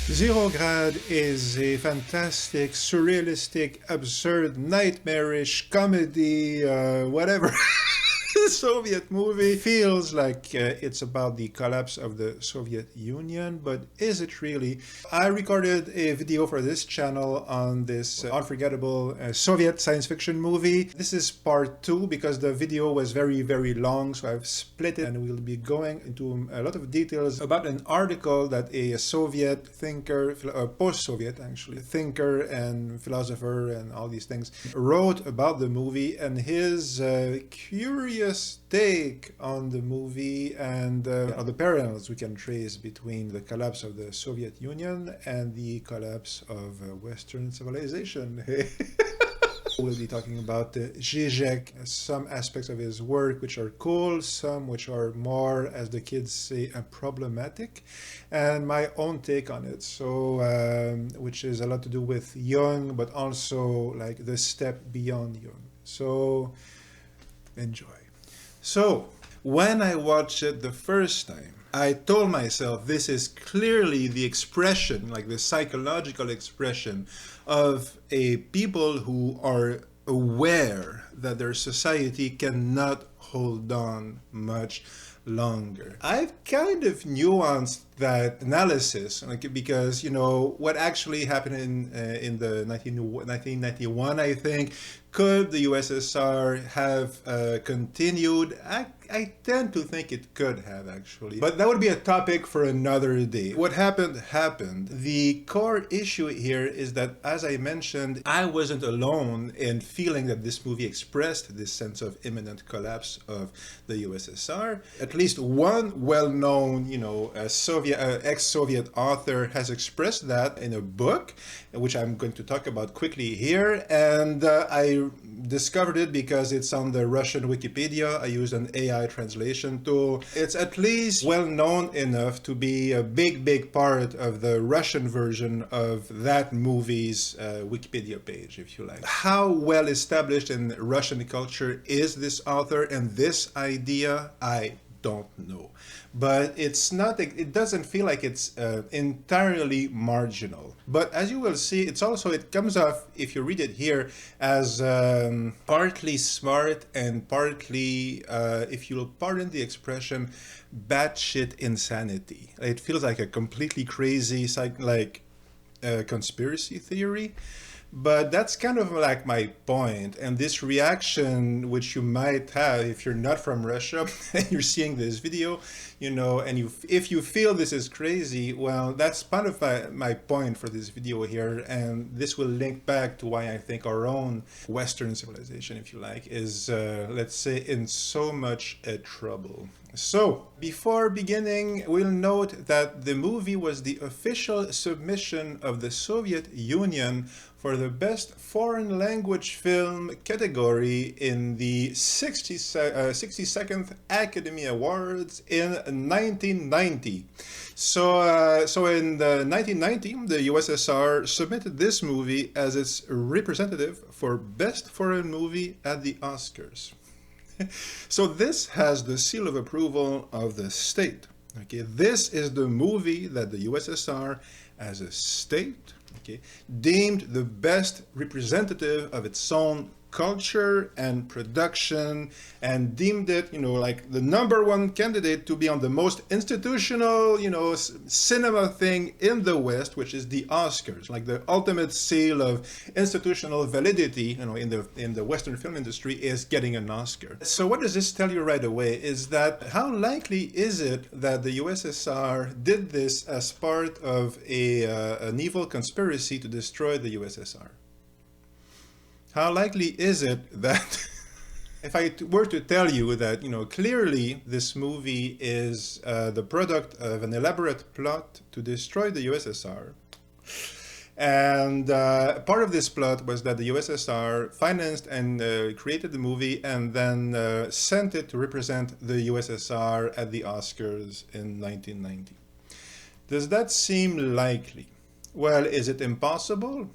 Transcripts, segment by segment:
Zerograd is a fantastic, surrealistic, absurd, nightmarish comedy, whatever. Soviet movie. Feels like it's about the collapse of the Soviet Union, but is it really? I recorded a video for this channel on this unforgettable Soviet science fiction movie. This is part 2 because the video was very, very long, so I've split it and we'll be going into a lot of details about an article that a Soviet thinker, post-Soviet actually, thinker and philosopher and all these things, wrote about the movie and his curious take on the movie and the parallels we can trace between the collapse of the Soviet Union and the collapse of Western civilization. We'll be talking about Zizek, some aspects of his work which are cool, some which are more, as the kids say, problematic, and my own take on it. So, which is a lot to do with Jung, but also like the step beyond Jung. So, enjoy. So, when I watched it the first time, I told myself this is clearly the expression, like the psychological expression of a people who are aware that their society cannot hold on much longer. I've kind of nuanced that analysis, like, because, you know, what actually happened in the 1991, I think, could the USSR have continued? I tend to think it could have, actually. But that would be a topic for another day. What happened, happened. The core issue here is that, as I mentioned, I wasn't alone in feeling that this movie expressed this sense of imminent collapse of the USSR. At least one well-known, you know, ex-Soviet author has expressed that in a book, which I'm going to talk about quickly here. And I discovered it because it's on the Russian Wikipedia. I used an AI translation tool. It's at least well known enough to be a big part of the Russian version of that movie's Wikipedia page, if you like. How well established in Russian culture is this author and this idea? I don't know, but it's not, it doesn't feel like it's entirely marginal. But as you will see, it's also, it comes off, if you read it here, as partly smart and partly, if you'll pardon the expression, batshit insanity. It feels like a completely crazy, conspiracy theory. But that's kind of like my point. And this reaction, which you might have if you're not from Russia and you're seeing this video, you know, and if you feel this is crazy, well, that's part of my point for this video here. And this will link back to why I think our own Western civilization, if you like, is, let's say, in so much trouble. So, before beginning, we'll note that the movie was the official submission of the Soviet Union for the Best Foreign Language Film category in the 62nd Academy Awards in 1990. So in 1990, the USSR submitted this movie as its representative for Best Foreign Movie at the Oscars. So this has the seal of approval of the state. Okay, this is the movie that the USSR, as a state, okay, deemed the best representative of its own culture and production, and deemed it, you know, like the #1 candidate to be on the most institutional, you know, cinema thing in the West, which is the Oscars, like the ultimate seal of institutional validity, you know, in the Western film industry, is getting an Oscar. So what does this tell you right away is that how likely is it that the USSR did this as part of an evil conspiracy to destroy the USSR? How likely is it that, if I were to tell you that, you know, clearly this movie is the product of an elaborate plot to destroy the USSR, and part of this plot was that the USSR financed and created the movie and then sent it to represent the USSR at the Oscars in 1990. Does that seem likely? Well, is it impossible?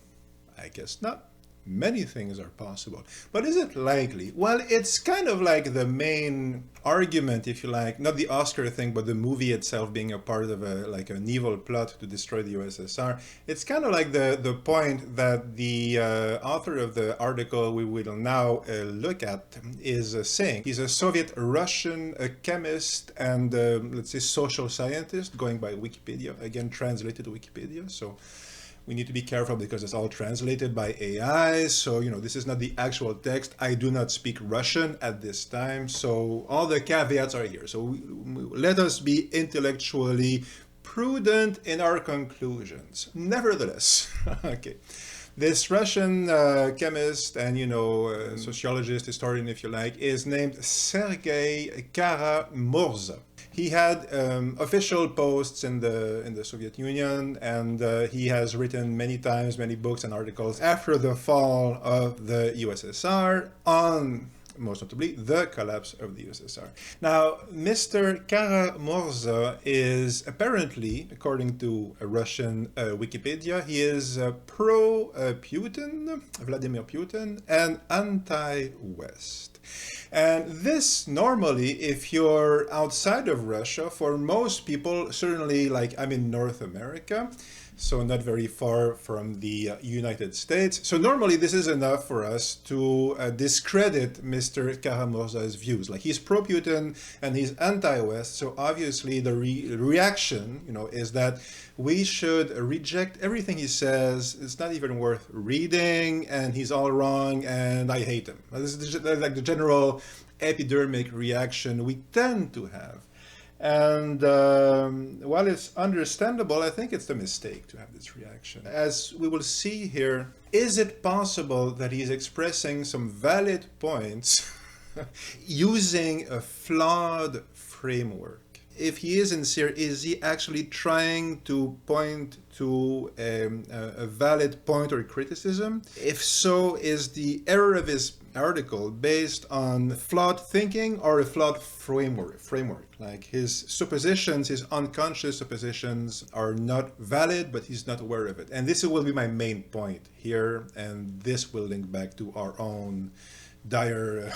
I guess not. Many things are possible. But is it likely? Well, it's kind of like the main argument, if you like, not the Oscar thing, but the movie itself being a part of an evil plot to destroy the USSR. It's kind of like the point that the author of the article we will now look at is saying. He's a Soviet-Russian chemist and, let's say, social scientist, going by Wikipedia, again, translated to Wikipedia. So we need to be careful because it's all translated by AI. So, this is not the actual text. I do not speak Russian at this time. So all the caveats are here. So let us be intellectually prudent in our conclusions. Nevertheless, okay. This Russian chemist and, sociologist, historian, if you like, is named Sergei Kara-Murza. He had official posts in the Soviet Union, and he has written many times, many books and articles after the fall of the USSR on, most notably, the collapse of the USSR. Now, Mr. Kara-Murza is apparently, according to a Russian Wikipedia, he is pro-Putin, Vladimir Putin, and anti-West. And this normally, if you're outside of Russia, for most people, certainly like I'm in North America, so not very far from the United States. So normally this is enough for us to discredit Mr. Kara-Murza's views. Like he's pro-Putin and he's anti-West. So obviously the reaction, is that we should reject everything he says. It's not even worth reading, and he's all wrong, and I hate him. This is like the general epidermic reaction we tend to have. And while it's understandable, I think it's a mistake to have this reaction. As we will see here, is it possible that he's expressing some valid points using a flawed framework? If he is sincere, is he actually trying to point to a valid point or criticism? If so, is the error of his article based on flawed thinking or a flawed framework? Like his suppositions, his unconscious suppositions are not valid, but he's not aware of it. And this will be my main point here, and this will link back to our own dire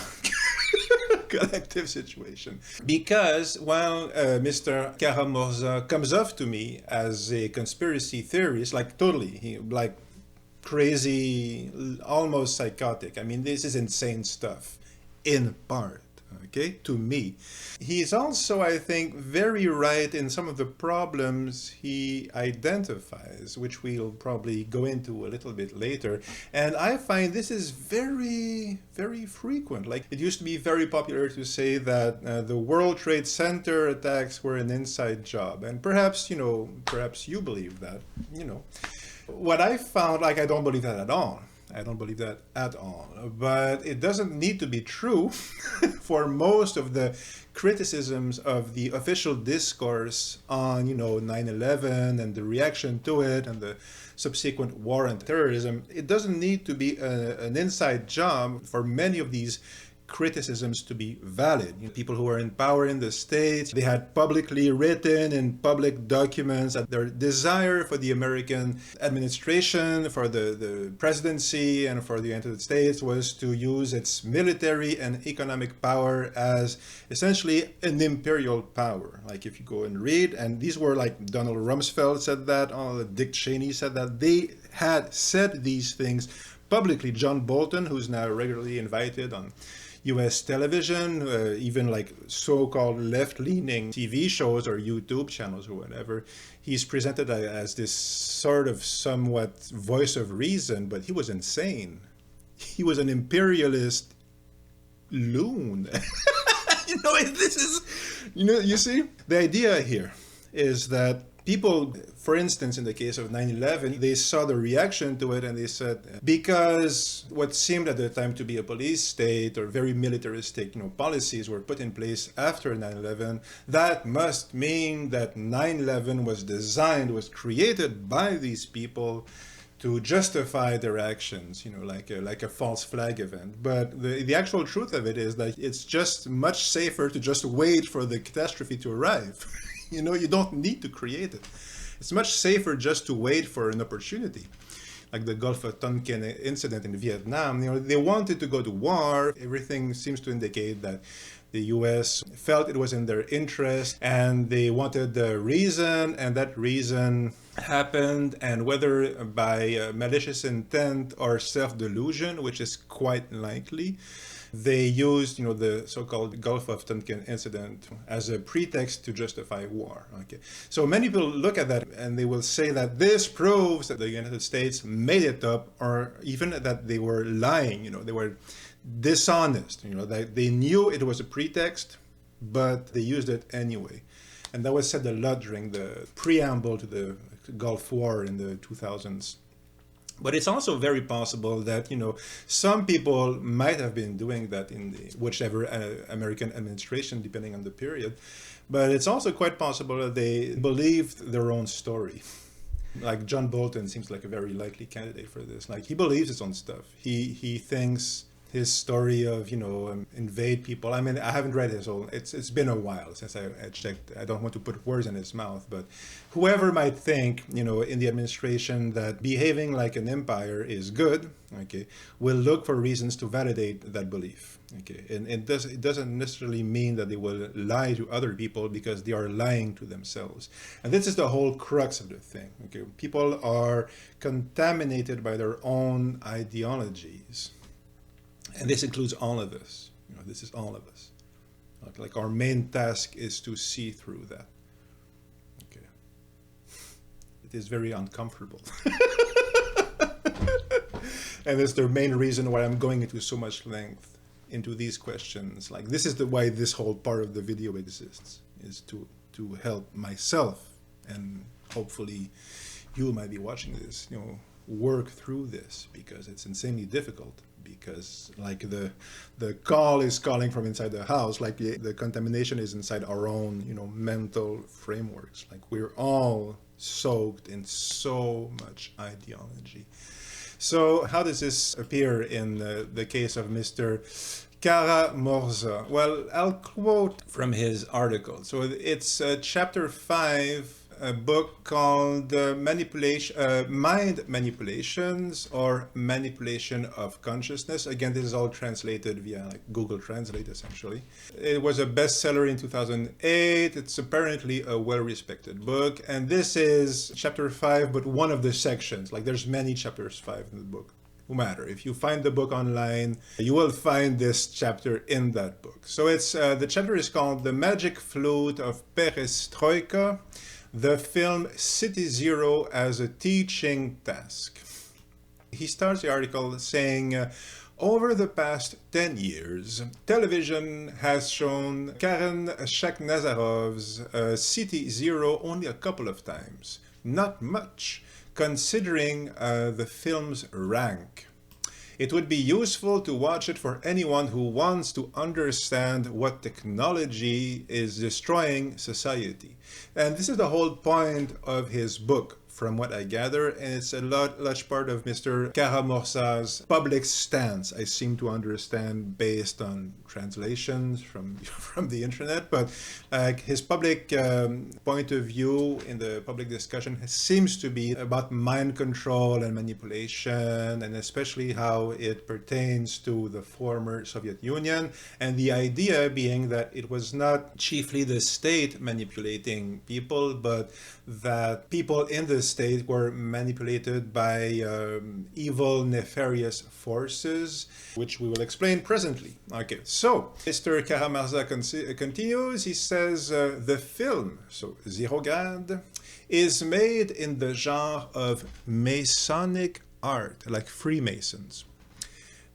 collective situation. Because while Mr. Kara-Murza comes off to me as a conspiracy theorist, like totally, like crazy, almost psychotic. I mean, this is insane stuff, in part. Okay, to me. He's also, I think, very right in some of the problems he identifies, which we'll probably go into a little bit later. And I find this is very, very frequent. Like, it used to be very popular to say that the World Trade Center attacks were an inside job. And perhaps you believe that, What I found, like, I don't believe that at all. I don't believe that at all. But it doesn't need to be true for most of the criticisms of the official discourse on, 9/11 and the reaction to it and the subsequent war on terrorism. It doesn't need to be an inside job for many of these criticisms to be valid. People who are in power in the States, they had publicly written in public documents that their desire for the American administration, for the presidency, and for the United States was to use its military and economic power as essentially an imperial power. Like if you go and read, and these were like Donald Rumsfeld said that, Dick Cheney said that, they had said these things publicly. John Bolton, who's now regularly invited on US television, even like so-called left-leaning TV shows or YouTube channels or whatever, he's presented as this sort of somewhat voice of reason, but he was insane. He was an imperialist loon. This is, you see? The idea here is that people, for instance, in the case of 9/11, they saw the reaction to it and they said, because what seemed at the time to be a police state or very militaristic, policies were put in place after 9/11, that must mean that 9/11 was created by these people to justify their actions, like a false flag event. But the actual truth of it is that it's just much safer to just wait for the catastrophe to arrive. You don't need to create it. It's much safer just to wait for an opportunity. like the Gulf of Tonkin incident in Vietnam. They wanted to go to war. Everything seems to indicate that the US felt it was in their interest, and they wanted the reason, and that reason happened, and whether by malicious intent or self-delusion, which is quite likely, they used, the so-called Gulf of Tonkin incident as a pretext to justify war. Okay, so many people look at that and they will say that this proves that the United States made it up, or even that they were lying. They were dishonest. That they knew it was a pretext, but they used it anyway. And that was said a lot during the preamble to the Gulf War in the 2000s. But it's also very possible that, some people might have been doing that in the whichever American administration, depending on the period. But it's also quite possible that they believed their own story. Like John Bolton seems like a very likely candidate for this. Like, he believes his own stuff. He thinks his story of, invade people. I mean, I haven't read his whole, it's been a while since I checked. I don't want to put words in his mouth, but whoever might think, in the administration that behaving like an empire is good, okay, will look for reasons to validate that belief. Okay, and it doesn't necessarily mean that they will lie to other people, because they are lying to themselves. And this is the whole crux of the thing. Okay, people are contaminated by their own ideologies. And this includes all of us. This is all of us. Like, our main task is to see through that. Okay. It is very uncomfortable. And it's the main reason why I'm going into so much length into these questions. Like, this is why this whole part of the video exists, is to help myself, and hopefully you might be watching this, work through this, because it's insanely difficult. Because like the call is calling from inside the house, like the contamination is inside our own, mental frameworks. Like, we're all soaked in so much ideology. So how does this appear in the case of Mr. Kara-Murza? Well, I'll quote from his article. So it's chapter 5, a book called Mind Manipulations, or Manipulation of Consciousness. Again, this is all translated via Google Translate, essentially. It was a bestseller in 2008. It's apparently a well-respected book. And this is chapter 5, but one of the sections. Like, there's many chapters 5 in the book. No matter, if you find the book online, you will find this chapter in that book. So it's the chapter is called The Magic Flute of Perestroika, the film City Zero as a Teaching Task. He starts the article saying, over the past 10 years, television has shown Karen Shaknazarov's City Zero only a couple of times. Not much, considering the film's rank. It would be useful to watch it for anyone who wants to understand what technology is destroying society. And this is the whole point of his book, from what I gather, and it's a large part of Mr. Kara-Murza's public stance, I seem to understand, based on translations from the internet. But his public point of view in the public discussion seems to be about mind control and manipulation, and especially how it pertains to the former Soviet Union, and the idea being that it was not chiefly the state manipulating people, but that people in the state were manipulated by evil, nefarious forces, which we will explain presently. Okay, so Mr. Kara-Murza continues. He says, the film, so Zerograd, is made in the genre of Masonic art, like Freemasons.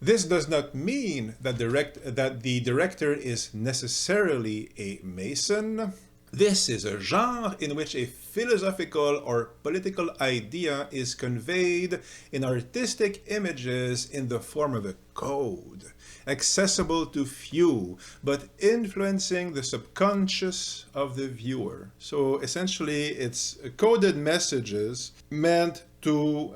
This does not mean that the director is necessarily a Mason. This is a genre in which a philosophical or political idea is conveyed in artistic images in the form of a code, accessible to few, but influencing the subconscious of the viewer. So essentially, it's coded messages meant to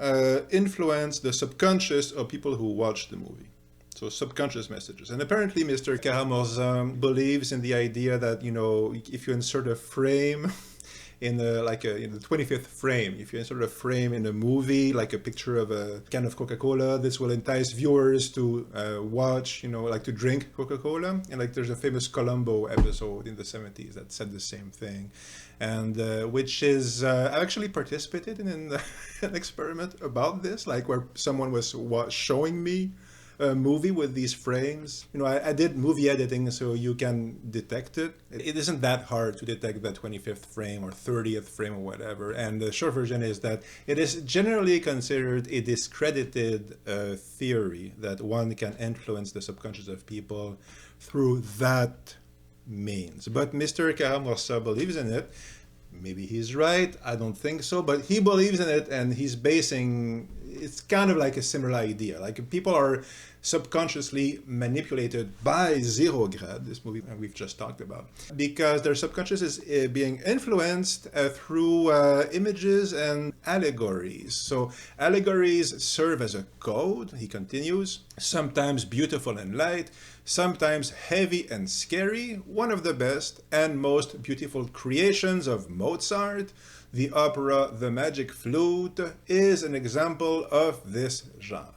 influence the subconscious of people who watch the movie. So subconscious messages. And apparently Mr. Kara-Murza believes in the idea that, if you insert a frame in in the 25th frame. If you insert a frame in a movie, like a picture of a can of Coca-Cola, this will entice viewers to watch, like to drink Coca-Cola. And like there's a famous Columbo episode in the 70s that said the same thing. And which is, I actually participated in an experiment about this, like where someone was showing me a movie with these frames. I did movie editing, so you can detect it. It isn't that hard to detect the 25th frame or 30th frame or whatever. And the short version is that it is generally considered a discredited theory that one can influence the subconscious of people through that means. But Mr. Kara-Murza believes in it. Maybe he's right, I don't think so, but he believes in it, and he's basing, it's kind of like a similar idea. Like people are subconsciously manipulated by Zerograd, this movie we've just talked about, because their subconscious is being influenced through images and allegories. So allegories serve as a code, he continues, sometimes beautiful and light, sometimes heavy and scary. One of the best and most beautiful creations of Mozart, the opera The Magic Flute, is an example of this genre.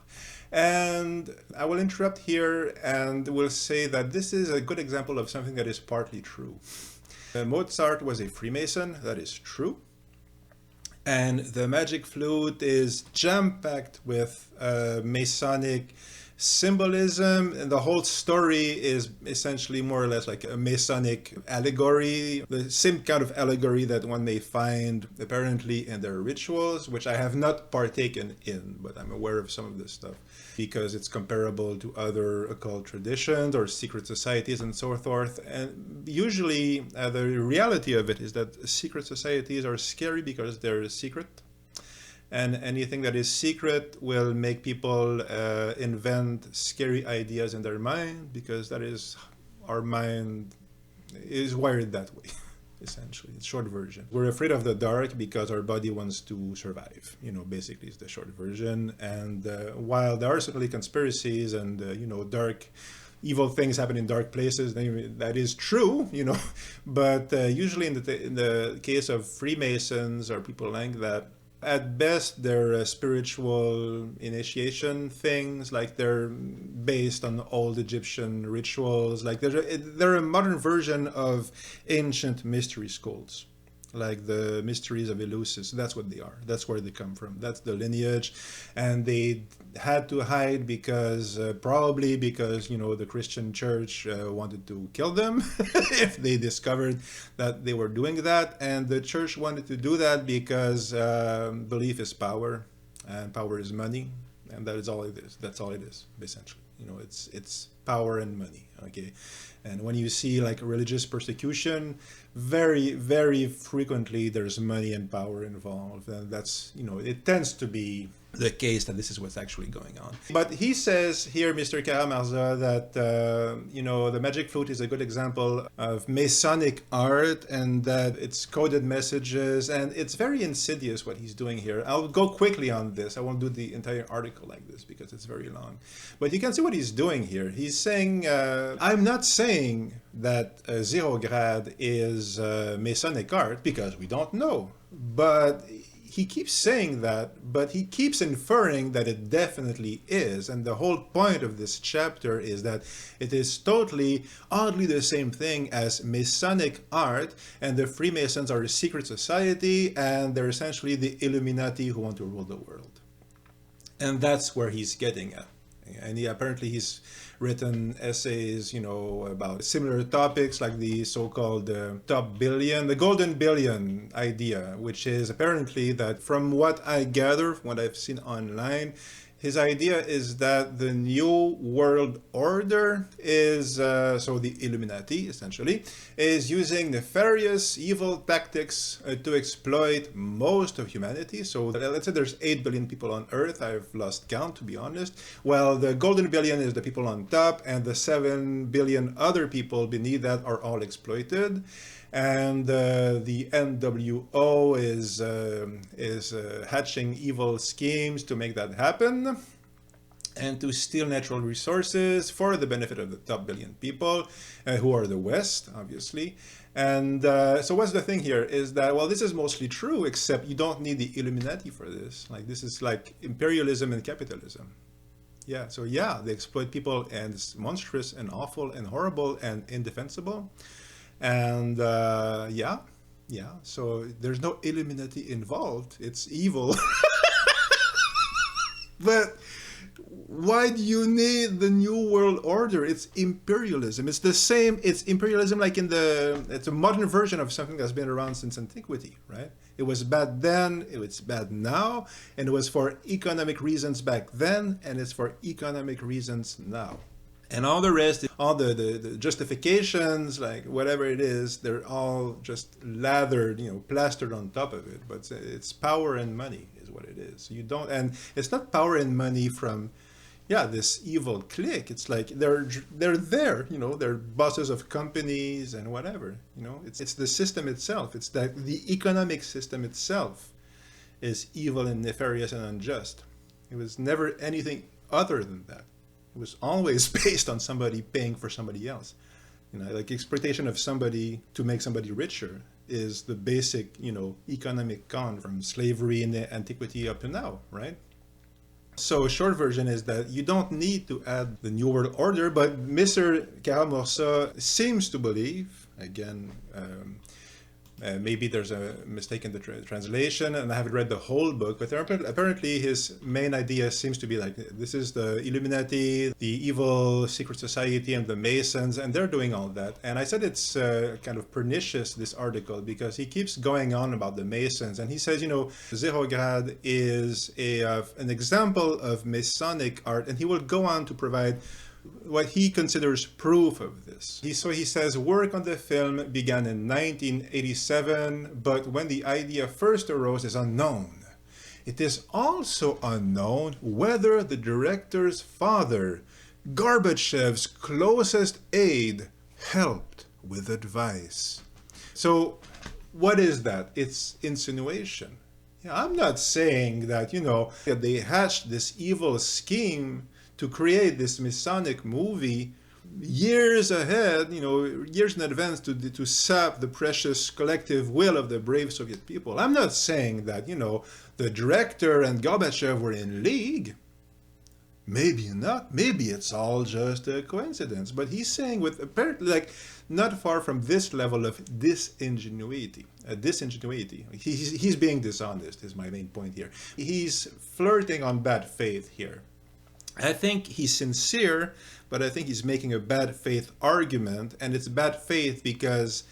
And I will interrupt here and will say that this is a good example of something that is partly true. Mozart was a Freemason, that is true. And The Magic Flute is jam-packed with Masonic symbolism, and the whole story is essentially more or less like a Masonic allegory, the same kind of allegory that one may find apparently in their rituals, which I have not partaken in, but I'm aware of some of this stuff because it's comparable to other occult traditions or secret societies and so forth. And usually the reality of it is that secret societies are scary because they're secret. And anything that is secret will make people invent scary ideas in their mind, because that is, our mind is wired that way, essentially. It's short version. We're afraid of the dark because our body wants to survive, basically is the short version. And while there are certainly conspiracies and, dark, evil things happen in dark places, that is true, but usually in the case of Freemasons or people like that, at best, they're spiritual initiation things, like they're based on old Egyptian rituals. Like they're a modern version of ancient mystery schools, like the mysteries of Eleusis. That's what they are. That's where they come from. That's the lineage. And they had to hide because, probably because, the Christian church wanted to kill them if they discovered that they were doing that. And the church wanted to do that because belief is power and power is money. And that is all it is. That's all it is, essentially. It's power and money, okay? And when you see like religious persecution, very, very frequently there's money and power involved. And that's, it tends to be the case that this is what's actually going on. But he says here, Mr. Kara-Murza, that, the Magic Flute is a good example of Masonic art and that it's coded messages, and it's very insidious what he's doing here. I'll go quickly on this. I won't do the entire article like this because it's very long. But you can see what he's doing here. He's saying, I'm not saying that Zerograd is Masonic art because we don't know. But he keeps saying that, but he keeps inferring that it definitely is. And the whole point of this chapter is that it is totally, oddly the same thing as Masonic art, and the Freemasons are a secret society, and they're essentially the Illuminati who want to rule the world. And that's where he's getting at. And apparently he's written essays, about similar topics like the so-called top billion, the golden billion idea, which is apparently that, from what I gather, from what I've seen online, his idea is that the new world order is, so the Illuminati essentially, is using nefarious evil tactics to exploit most of humanity. So let's say there's 8 billion people on Earth. I've lost count, to be honest. Well, the golden billion is the people on top, and the 7 billion other people beneath that are all exploited. And the NWO is hatching evil schemes to make that happen. and to steal natural resources for the benefit of the top billion people, who are the West, obviously. And so what's the thing here is that, well, this is mostly true, except you don't need the Illuminati for this. Like, this is like imperialism and capitalism. Yeah, so yeah, they exploit people, and it's monstrous and awful and horrible and indefensible. And yeah, so there's no Illuminati involved. It's evil. But why do you need the New World Order? It's imperialism. It's the same. It's imperialism like it's a modern version of something that's been around since antiquity, right? It was bad then, it's bad now, and it was for economic reasons back then, and it's for economic reasons now. And all the rest, all the justifications, like whatever it is, they're all just lathered, plastered on top of it. But it's power and money is what it is. You don't, and it's not power and money from, this evil clique. It's like they're there, they're bosses of companies and whatever. It's the system itself. It's that the economic system itself is evil and nefarious and unjust. It was never anything other than that. It was always based on somebody paying for somebody else. Like exploitation of somebody to make somebody richer is the basic, economic con from slavery in the antiquity up to now, right? So short version is that you don't need to add the New World Order, but Mr. Kara-Murza seems to believe, again, maybe there's a mistake in the translation, and I haven't read the whole book, but apparently his main idea seems to be like, this is the Illuminati, the evil secret society, and the Masons, and they're doing all that. And I said it's kind of pernicious, this article, because he keeps going on about the Masons, and he says, Zerograd is an example of Masonic art, and he will go on to provide what he considers proof of this. So he says, work on the film began in 1987, but when the idea first arose is unknown. It is also unknown whether the director's father, Gorbachev's closest aide, helped with advice. So what is that? It's insinuation. I'm not saying that, that they hatched this evil scheme to create this Masonic movie years ahead, years in advance to sap the precious collective will of the brave Soviet people. I'm not saying that, the director and Gorbachev were in league. Maybe not. Maybe it's all just a coincidence. But he's saying with apparently not far from this level of disingenuity. He's being dishonest is my main point here. He's flirting on bad faith here. I think he's sincere, but I think he's making a bad faith argument, and it's bad faith because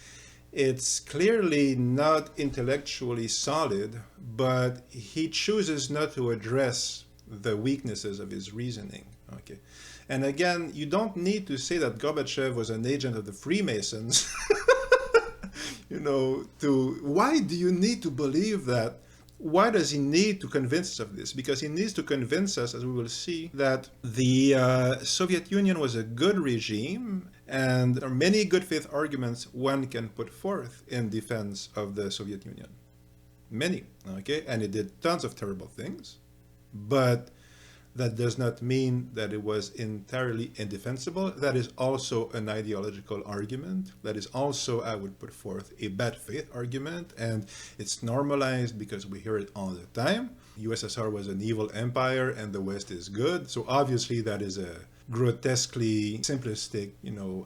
it's clearly not intellectually solid, but he chooses not to address the weaknesses of his reasoning. Okay, and again, you don't need to say that Gorbachev was an agent of the Freemasons. Why do you need to believe that? Why does he need to convince us of this? Because he needs to convince us, as we will see, that the Soviet Union was a good regime, and there are many good faith arguments one can put forth in defense of the Soviet Union. Many, okay? And it did tons of terrible things, but that does not mean that it was entirely indefensible. That is also an ideological argument. That is also, I would put forth, a bad faith argument, and it's normalized because we hear it all the time. USSR was an evil empire and the West is good. So obviously that is a grotesquely simplistic,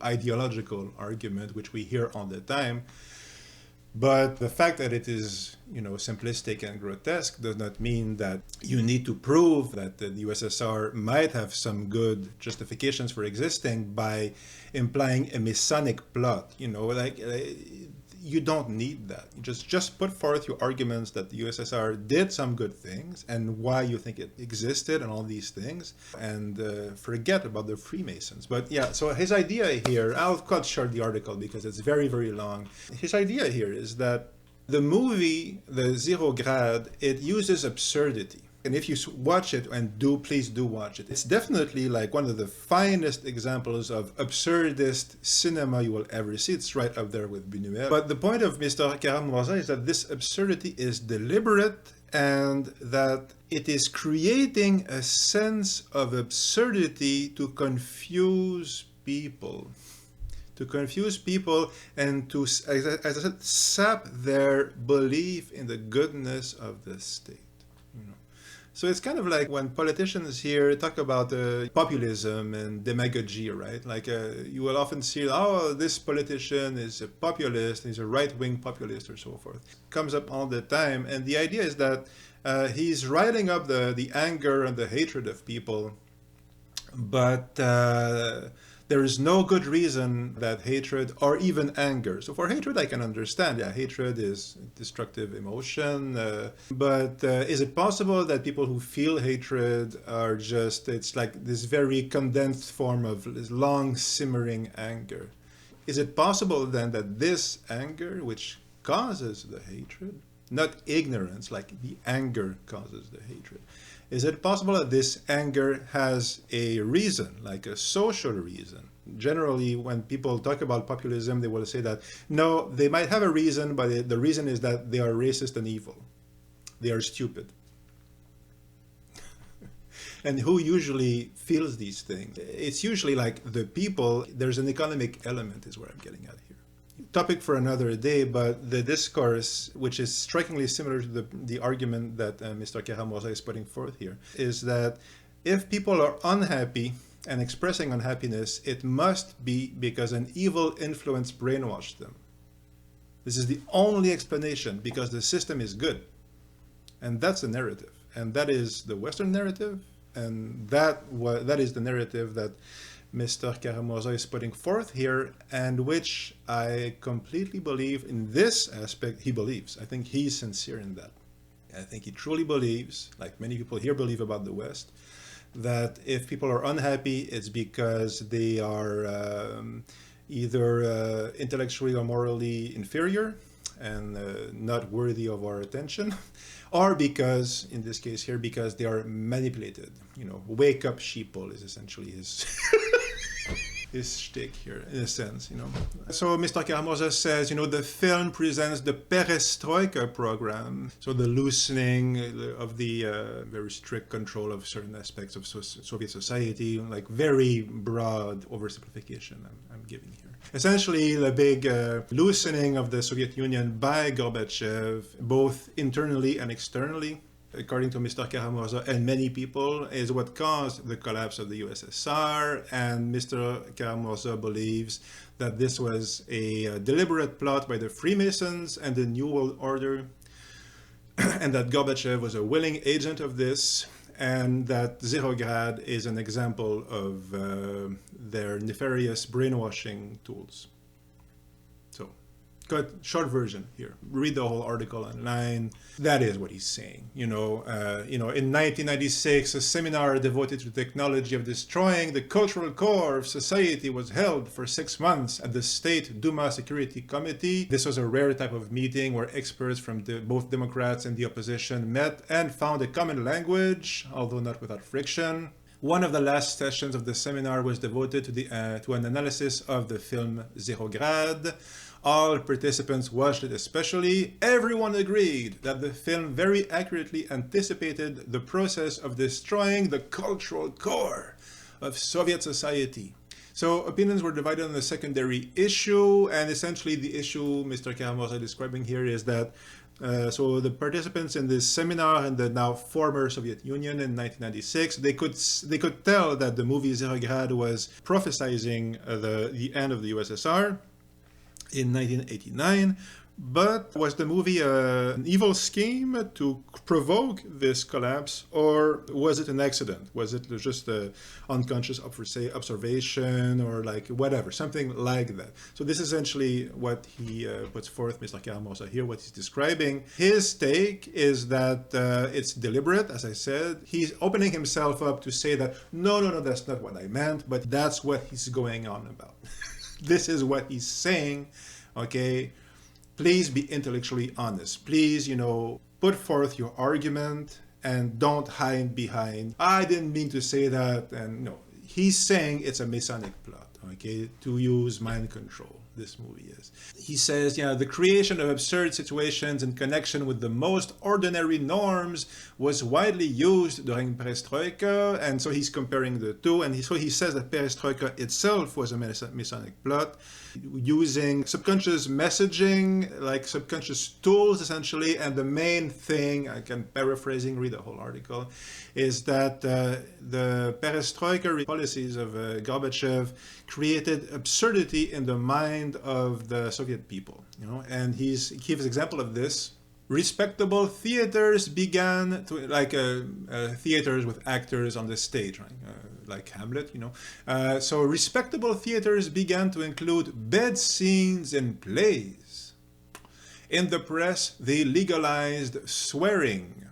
ideological argument which we hear all the time. But the fact that it is, simplistic and grotesque does not mean that you need to prove that the USSR might have some good justifications for existing by implying a Masonic plot. You don't need that. You just put forth your arguments that the USSR did some good things and why you think it existed and all these things, and forget about the Freemasons. But yeah, so his idea here, I'll cut short the article because it's very, very long. His idea here is that the movie, the Zerograd, it uses absurdity. And if you watch it, and please do watch it, it's definitely like one of the finest examples of absurdist cinema you will ever see. It's right up there with Buñuel. But the point of Mr. Kara-Murza is that this absurdity is deliberate and that it is creating a sense of absurdity to confuse people. To confuse people and to, as I said, sap their belief in the goodness of the state. So it's kind of like when politicians here talk about populism and demagogy, right? Like you will often see, oh, this politician is a populist, he's a right-wing populist or so forth. Comes up all the time. And the idea is that he's riding up the anger and the hatred of people, but there is no good reason that hatred or even anger. So for hatred, I can understand. Yeah, hatred is destructive emotion. But is it possible that people who feel hatred are just, it's like this very condensed form of this long simmering anger? Is it possible then that this anger, which causes the hatred, not ignorance, like the anger causes the hatred, is it possible that this anger has a reason, like a social reason? Generally, when people talk about populism, they will say that, no, they might have a reason, but the reason is that they are racist and evil. They are stupid. And who usually feels these things? It's usually like the people. There's an economic element is where I'm getting at here. Topic for another day, but the discourse, which is strikingly similar to the argument that Mr. Kara-Murza is putting forth here, is that if people are unhappy and expressing unhappiness, it must be because an evil influence brainwashed them. This is the only explanation, because the system is good. And that's the narrative. And that is the Western narrative, and that is the narrative that Mr. Kara-Murza is putting forth here, and which I completely believe in this aspect he believes. I think he's sincere in that. I think he truly believes, like many people here believe about the West, that if people are unhappy, it's because they are either intellectually or morally inferior and not worthy of our attention, or because, in this case here, because they are manipulated. You know, wake up sheeple is essentially his his shtick here, in a sense, you know. So Mr. Kara-Murza says, you know, the film presents the perestroika program, so the loosening of the very strict control of certain aspects of Soviet society, like very broad oversimplification I'm giving here. Essentially, the big loosening of the Soviet Union by Gorbachev, both internally and externally, according to Mr. Kara-Murza and many people, is what caused the collapse of the USSR. And Mr. Kara-Murza believes that this was a deliberate plot by the Freemasons and the New World Order, and that Gorbachev was a willing agent of this, and that Zerograd is an example of their nefarious brainwashing tools. So, got short version here. Read the whole article online. That is what he's saying. In 1996, a seminar devoted to the technology of destroying the cultural core of society was held for 6 months at the State Duma Security Committee. This was a rare type of meeting where experts from both Democrats and the opposition met and found a common language, although not without friction. One of the last sessions of the seminar was devoted to an analysis of the film Zerograd. All participants watched it especially. Everyone agreed that the film very accurately anticipated the process of destroying the cultural core of Soviet society. So opinions were divided on the secondary issue, and essentially the issue Mr. Kara-Murza is describing here is that so the participants in this seminar in the now former Soviet Union in 1996, they could tell that the movie Zerograd was prophesizing the end of the USSR in 1989, but was the movie an evil scheme to provoke this collapse, or was it an accident? Was it just an unconscious observation, or like whatever, something like that? So this is essentially what he puts forth, Mr. Kara-Murza here, what he's describing. His take is that it's deliberate, as I said. He's opening himself up to say that, no, that's not what I meant, but that's what he's going on about. This is what he's saying, okay? Please be intellectually honest. Please, put forth your argument and don't hide behind, I didn't mean to say that. And no, he's saying it's a Masonic plot, okay, to use mind control. this movie is. He says, the creation of absurd situations in connection with the most ordinary norms was widely used during perestroika, and so he's comparing the two, and so he says that perestroika itself was a Masonic plot, using subconscious messaging, like subconscious tools essentially, and the main thing, I can paraphrasing, read the whole article, is that the perestroika policies of Gorbachev created absurdity in the mind of the Soviet people, and he gives example of this. Respectable theaters began to, like theaters with actors on the stage, right? Like Hamlet, So respectable theaters began to include bed scenes in plays. In the press, they legalized swearing.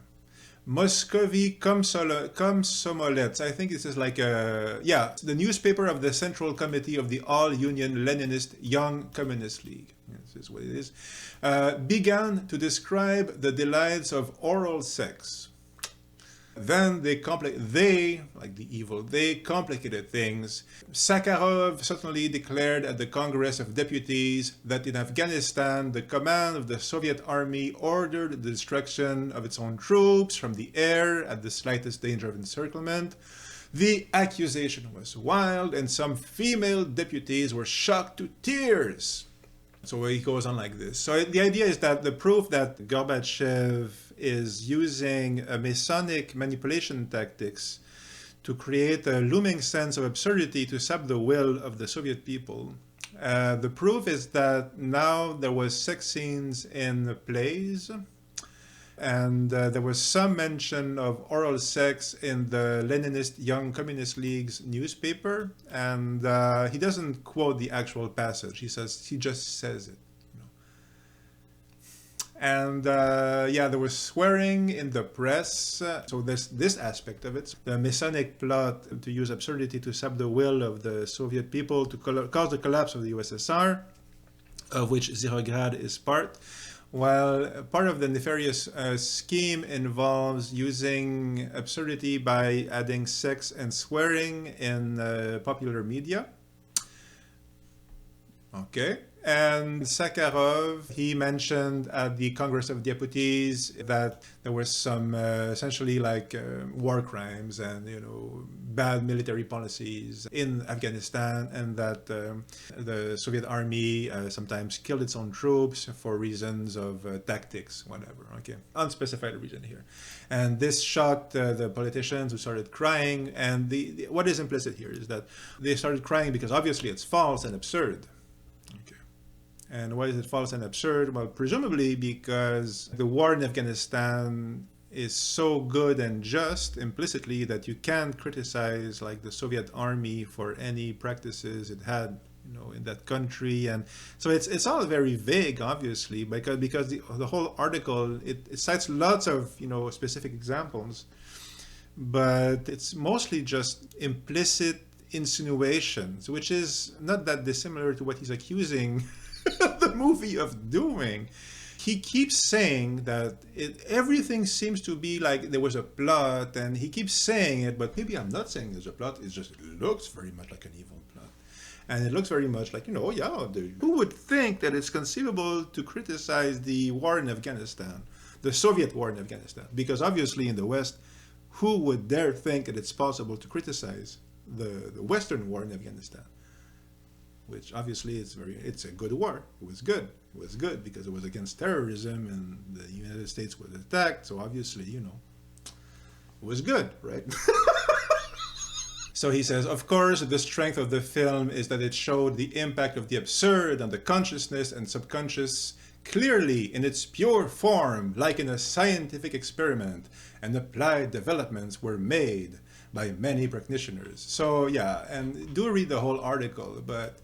Moscovy Komsomolets. I think this is like the newspaper of the Central Committee of the All-Union Leninist Young Communist League. This is what it is. Began to describe the delights of oral sex. Then they complicated things. Sakharov certainly declared at the Congress of Deputies that in Afghanistan, the command of the Soviet army ordered the destruction of its own troops from the air at the slightest danger of encirclement. The accusation was wild, and some female deputies were shocked to tears. So he goes on like this. So the idea is that the proof that Gorbachev is using Masonic manipulation tactics to create a looming sense of absurdity to sap the will of the Soviet people. The proof is that now there was sex scenes in the plays, and there was some mention of oral sex in the Leninist Young Communist League's newspaper, and he doesn't quote the actual passage. He just says it. And there was swearing in the press. So there's this aspect of it. The Masonic plot to use absurdity to sap the will of the Soviet people to cause the collapse of the USSR, of which Zerograd is part. While part of the nefarious scheme involves using absurdity by adding sex and swearing in popular media. Okay. And Sakharov, he mentioned at the Congress of Deputies that there was some essentially like war crimes and bad military policies in Afghanistan, and that the Soviet army sometimes killed its own troops for reasons of tactics, whatever. Okay, unspecified reason here, and this shocked the politicians, who started crying. And what is implicit here is that they started crying because obviously it's false and absurd. And why is it false and absurd? Well, presumably because the war in Afghanistan is so good and just implicitly that you can't criticize like the Soviet army for any practices it had, in that country. And so it's all very vague, obviously, because the whole article it cites lots of specific examples, but it's mostly just implicit insinuations, which is not that dissimilar to what he's accusing the movie of doing. He keeps saying that everything seems to be like there was a plot, and he keeps saying it, but maybe I'm not saying there's a plot. It looks very much like an evil plot, and it looks very much like who would think that it's conceivable to criticize the war in Afghanistan, the Soviet war in Afghanistan, because obviously in the West, who would dare think that it's possible to criticize the Western war in Afghanistan? Which obviously it's a good war. It was good. It was good because it was against terrorism and the United States was attacked. So obviously, it was good, right? So he says, of course, the strength of the film is that it showed the impact of the absurd on the consciousness and subconscious clearly in its pure form, like in a scientific experiment, and applied developments were made by many practitioners. So yeah, and do read the whole article, but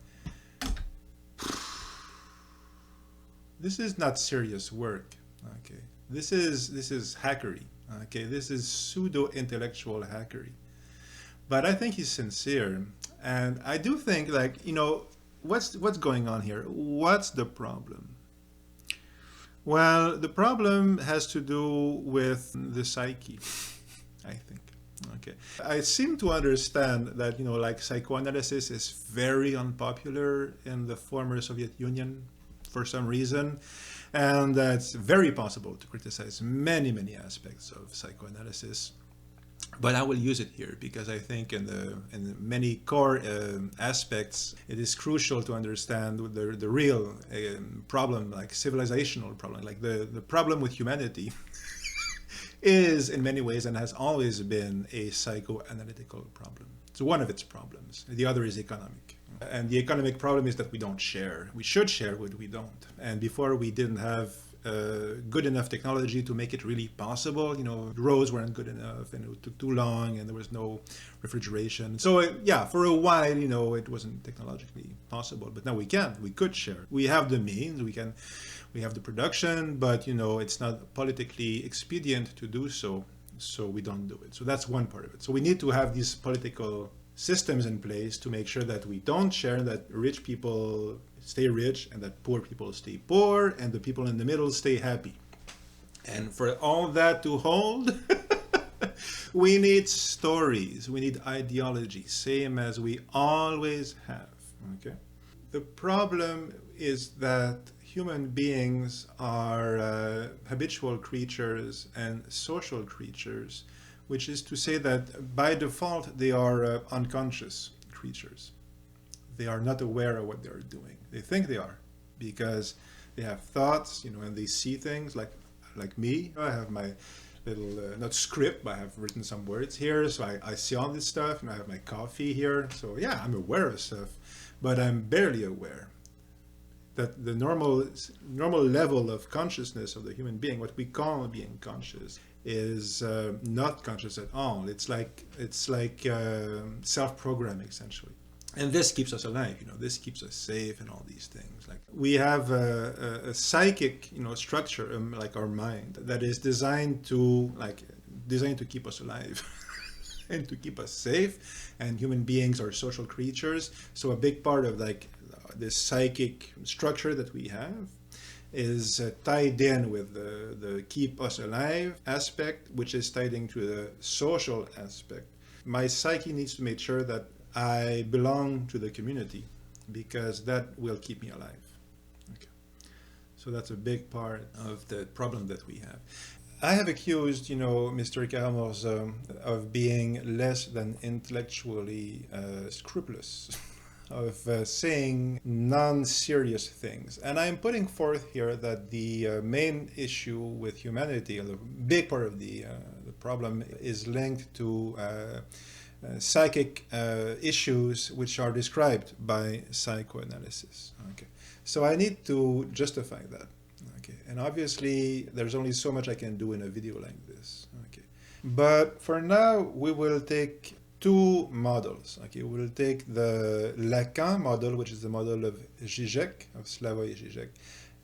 this is not serious work. Okay, this is hackery. Okay, this is pseudo-intellectual hackery. But I think he's sincere, and I do think what's going on here? What's the problem? Well, the problem has to do with the psyche, I think. Okay. I seem to understand that, like psychoanalysis is very unpopular in the former Soviet Union for some reason. And it's very possible to criticize many, many aspects of psychoanalysis. But I will use it here because I think in many core aspects, it is crucial to understand the real problem, like civilizational problem, like the problem with humanity is in many ways and has always been a psychoanalytical problem. It's one of its problems. The other is economic. And the economic problem is that we don't share. We should share what we don't. And before we didn't have good enough technology to make it really possible. Roads weren't good enough and it took too long and there was no refrigeration. So for a while, it wasn't technologically possible, but now we could share. We have the means, we have the production, but it's not politically expedient to do so. So we don't do it. So that's one part of it. So we need to have these political systems in place to make sure that we don't share, that rich people stay rich and that poor people stay poor and the people in the middle stay happy. And for all that to hold, we need stories, we need ideology, same as we always have. Okay. The problem is that human beings are habitual creatures and social creatures, which is to say that by default they are unconscious creatures. They are not aware of what they are doing. They think they are because they have thoughts, and they see things like me. I have my little, not script, but I have written some words here. So I see all this stuff and I have my coffee here. So yeah, I'm aware of stuff, but I'm barely aware that the normal level of consciousness of the human being, what we call being conscious, is not conscious at all. It's like self-programming essentially. And this keeps us alive, this keeps us safe and all these things. Like we have a psychic, structure, like our mind, that is designed to keep us alive and to keep us safe. And human beings are social creatures. So a big part of this psychic structure that we have is tied in with the keep us alive aspect, which is tied into the social aspect. My psyche needs to make sure that I belong to the community because that will keep me alive. Okay. So that's a big part of the problem that we have. I have accused, Mr. Kara-Murza of being less than intellectually scrupulous, of saying non-serious things. And I'm putting forth here that the main issue with humanity, or the big part of the problem, is linked to psychic issues which are described by psychoanalysis. Okay, so I need to justify that. Okay, and obviously there's only so much I can do in a video like this. Okay, but for now we will take two models. Okay, we'll take the Lacan model, which is the model of Zizek, of Slavoj Zizek,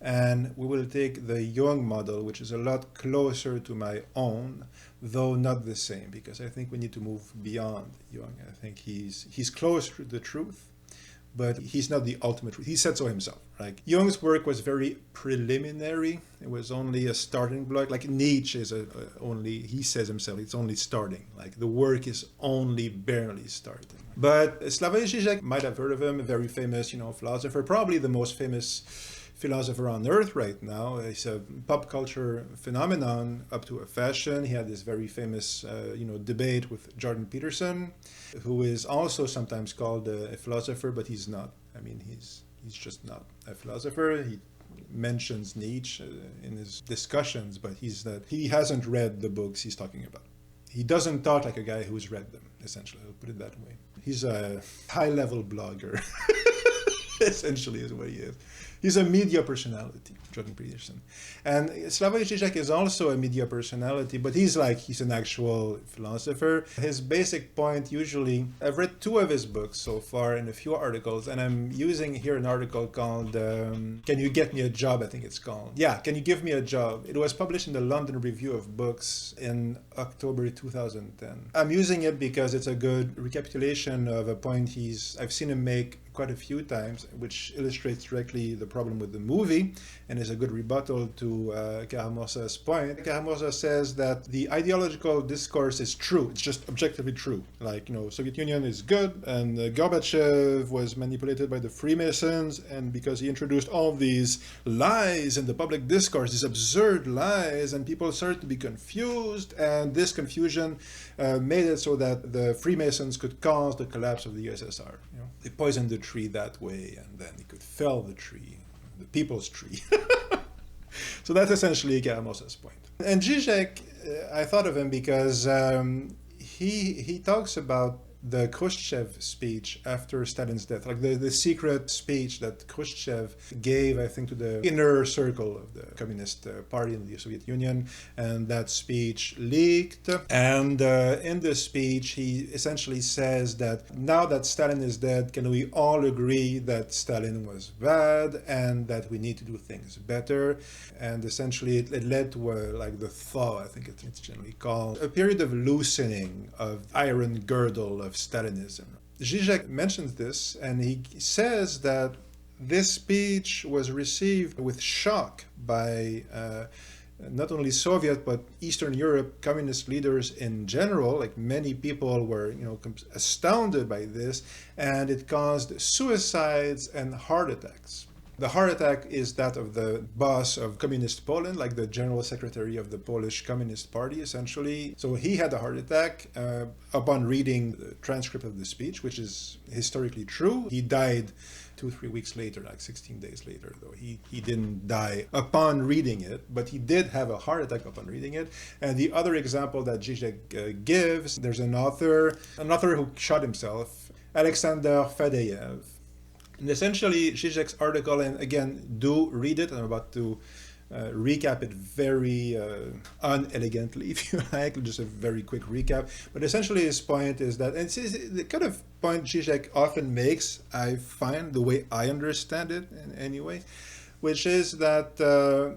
and we will take the Jung model, which is a lot closer to my own, though not the same, because I think we need to move beyond Jung. I think he's close to the truth, but he's not the ultimate truth. He said so himself. Like Jung's work was very preliminary. It was only a starting block. Like Nietzsche is only, he says himself, it's only starting. Like the work is only barely starting. But Slavoj Zizek, might have heard of him, a very famous, philosopher, probably the most famous philosopher on earth right now. He's a pop culture phenomenon up to a fashion. He had this very famous, debate with Jordan Peterson, who is also sometimes called a philosopher, but he's not. I mean, he's just not a philosopher. He mentions Nietzsche in his discussions, but he hasn't read the books he's talking about. He doesn't talk like a guy who's read them, essentially. I'll put it that way. He's a high-level blogger, essentially is what he is. He's a media personality, Jordan Peterson. And Slavoj Zizek is also a media personality, but he's an actual philosopher. His basic point usually, I've read 2 of his books so far and a few articles, and I'm using here an article called, Can You Get Me a Job, I think it's called. Yeah, Can You Give Me a Job? It was published in the London Review of Books in October 2010. I'm using it because it's a good recapitulation of a point I've seen him make quite a few times. which illustrates directly the problem with the movie and is a good rebuttal to Kara-Murza's point. Kara-Murza says that the ideological discourse is true. It's just objectively true. Like, Soviet Union is good, and Gorbachev was manipulated by the Freemasons, and because he introduced all these lies in the public discourse, these absurd lies, and people started to be confused, and this confusion made it so that the Freemasons could cause the collapse of the USSR. They poisoned the tree that way, and then they could fell the tree, the people's tree. So that's essentially Kara-Murza's point. And Zizek, I thought of him because he talks about the Khrushchev speech after Stalin's death, like the secret speech that Khrushchev gave, I think, to the inner circle of the Communist Party in the Soviet Union, and that speech leaked. And in the speech, he essentially says that now that Stalin is dead, can we all agree that Stalin was bad and that we need to do things better? And essentially, it led to like the thaw, I think it's generally called, a period of loosening of iron girdle of Stalinism. Zizek mentions this, and he says that this speech was received with shock by not only Soviet but Eastern Europe communist leaders in general. Like, many people were, astounded by this, and it caused suicides and heart attacks. The heart attack is that of the boss of Communist Poland, like the general secretary of the Polish Communist Party, essentially. So he had a heart attack upon reading the transcript of the speech, which is historically true. He died 2-3 weeks later, like 16 days later, though. He didn't die upon reading it, but he did have a heart attack upon reading it. And the other example that Zizek gives, there's an author who shot himself, Alexander Fadeyev. And essentially, Zizek's article, and again, do read it. I'm about to recap it very unelegantly, if you like, just a very quick recap. But essentially, his point is that, and it's the kind of point Zizek often makes, I find, the way I understand it in any way, which is that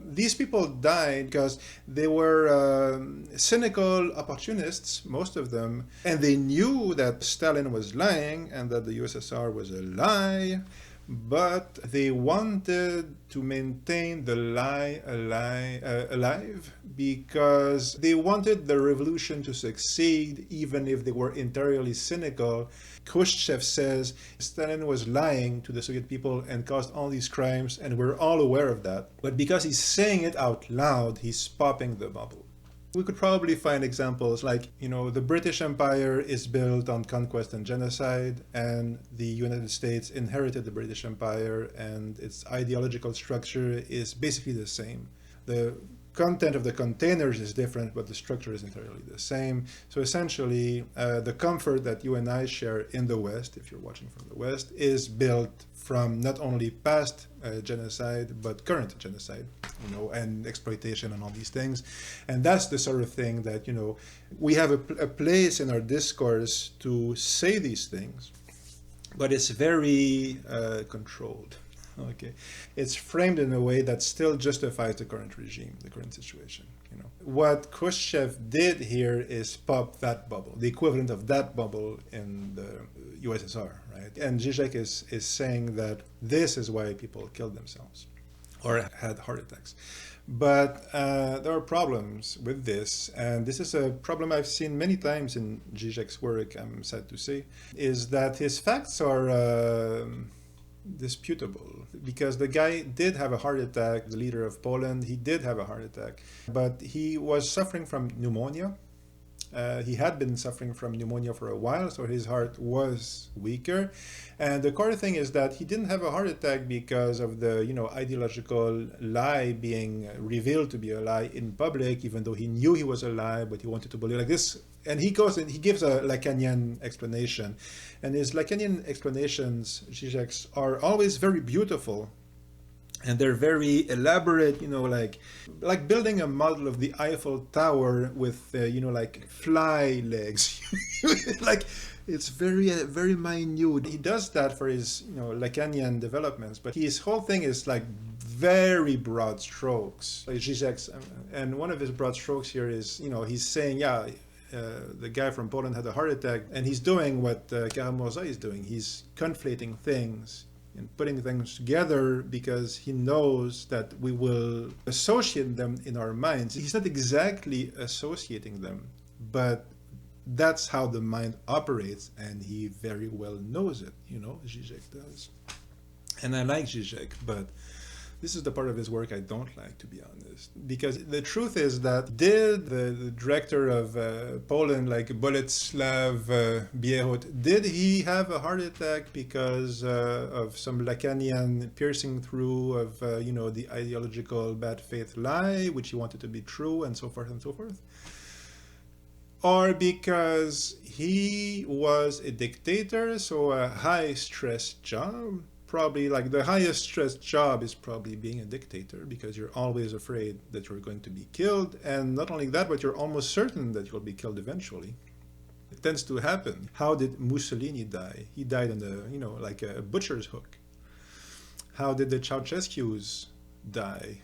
these people died because they were cynical opportunists, most of them, and they knew that Stalin was lying and that the USSR was a lie, but they wanted to maintain the lie alive because they wanted the revolution to succeed, even if they were entirely cynical. Khrushchev says Stalin was lying to the Soviet people and caused all these crimes, and we're all aware of that. But because he's saying it out loud, he's popping the bubble. We could probably find examples like, the British Empire is built on conquest and genocide, and the United States inherited the British Empire, and its ideological structure is basically the same. The content of the containers is different, but the structure is entirely the same. So essentially, the comfort that you and I share in the West, if you're watching from the West, is built from not only past genocide, but current genocide, and exploitation and all these things. And that's the sort of thing that, we have a place in our discourse to say these things, but it's very controlled. Okay, it's framed in a way that still justifies the current regime, the current situation. What Khrushchev did here is pop that bubble, the equivalent of that bubble in the USSR, right? And Zizek is saying that this is why people killed themselves or had heart attacks. But there are problems with this, and this is a problem I've seen many times in Zizek's work, I'm sad to say, is that his facts are disputable, because the guy did have a heart attack, the leader of Poland, he did have a heart attack, but he was suffering from pneumonia. He had been suffering from pneumonia for a while, so his heart was weaker. And the core thing is that he didn't have a heart attack because of the, ideological lie being revealed to be a lie in public, even though he knew he was a lie, but he wanted to believe like this. And he goes and he gives a Lacanian explanation. And his Lacanian explanations, Zizek's, are always very beautiful. And they're very elaborate, like building a model of the Eiffel Tower with, like fly legs. Like, it's very, very minute. He does that for his, Lacanian developments, but his whole thing is like very broad strokes. Like Zizek's, and one of his broad strokes here is, he's saying, the guy from Poland had a heart attack, and he's doing what Kara-Murza is doing. He's conflating things in putting things together because he knows that we will associate them in our minds. He's not exactly associating them, but that's how the mind operates, and he very well knows it, Zizek does. And I like Zizek, but this is the part of his work I don't like, to be honest. Because the truth is that did the director of Poland, like Boleslav Bierut, did he have a heart attack because of some Lacanian piercing through of, the ideological bad faith lie, which he wanted to be true, and so forth and so forth? Or because he was a dictator, so a high-stress job? Probably like the highest stress job is probably being a dictator, because you're always afraid that you're going to be killed, and not only that, but you're almost certain that you'll be killed eventually. It tends to happen. How did Mussolini die? He died on the, like a butcher's hook. How did the Ceausescu's die?